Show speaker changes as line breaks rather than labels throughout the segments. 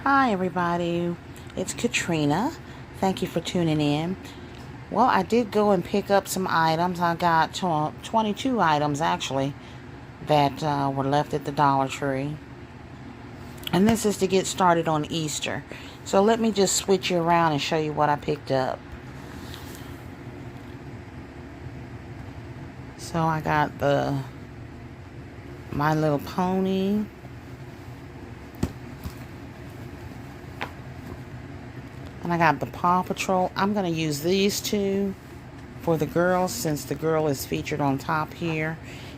Hi everybody, it's Katrina. Thank you for tuning in. Well, I did go and pick up some items. I got 22 items actually that were left at the Dollar Tree. And this is to get started on Easter. So let me just switch you around and show you what I picked up. So I got the My Little Pony. And I got the Paw Patrol. I'm going to use these two for the girls since the girl is featured on top here.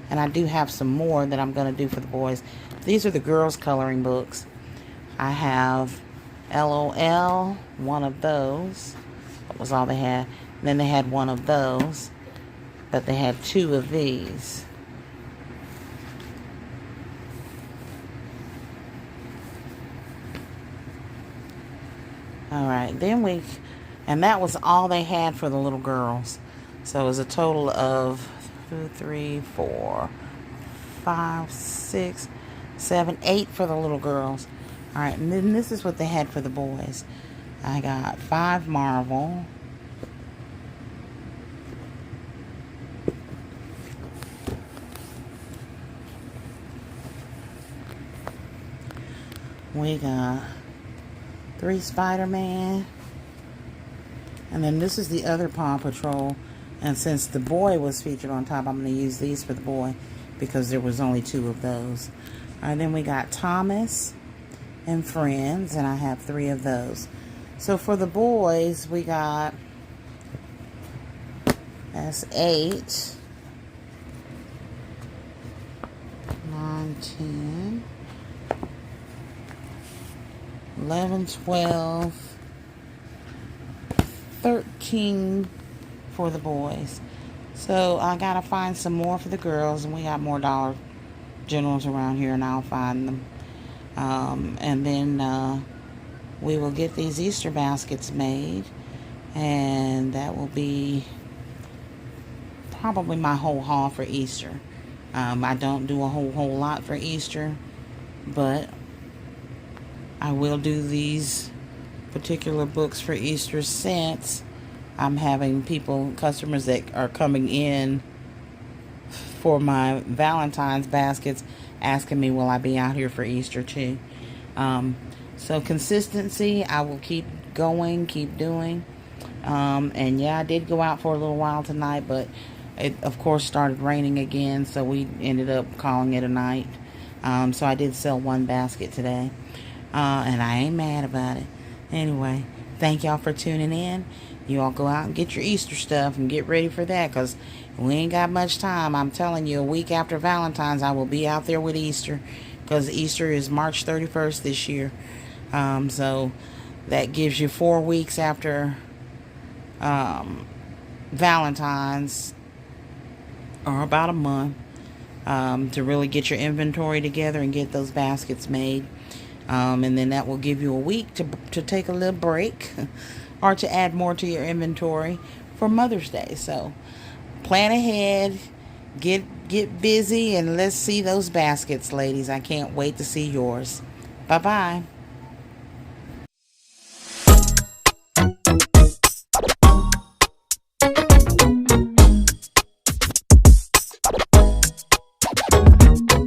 And I do have some more that I'm going to do for the boys. These are the girls' coloring books. I have LOL, one of those. That was all they had. And then they had one of those. But they had two of these. Alright, and that was all they had for the little girls. So it was a total of 2, 3, 4, 5, 6, 7, 8 for the little girls. Alright, and then this is what they had for the boys. I got 5 Marvel. We got 3 Spider-Man. And then this is the other Paw Patrol. And since the boy was featured on top, I'm going to use these for the boy because there was only 2 of those. And then we got Thomas and Friends, and I have 3 of those. So for the boys, we got, that's 8, 9, 10, 11, 12, 13 for the boys. So I gotta find some more for the girls, and we got more Dollar Generals around here, and I'll find them. And then we will get these Easter baskets made, and that will be probably my whole haul for Easter. I don't do a whole lot for Easter, but I will do these particular books for Easter since I'm having customers that are coming in for my Valentine's baskets asking me, will I be out here for Easter too? So consistency, I will keep going, keep doing. And yeah, I did go out for a little while tonight, but it of course started raining again, so we ended up calling it a night. So I did sell 1 basket today. And I ain't mad about it. Anyway, thank y'all for tuning in. You all go out and get your Easter stuff and get ready for that, because we ain't got much time. I'm telling you, a week after Valentine's, I will be out there with Easter, because Easter is March 31st this year. So that gives you 4 weeks after Valentine's, or about a month, to really get your inventory together and get those baskets made. And then that will give you a week to take a little break or to add more to your inventory for Mother's Day. So plan ahead, get busy, and let's see those baskets, ladies. I can't wait to see yours. Bye-bye.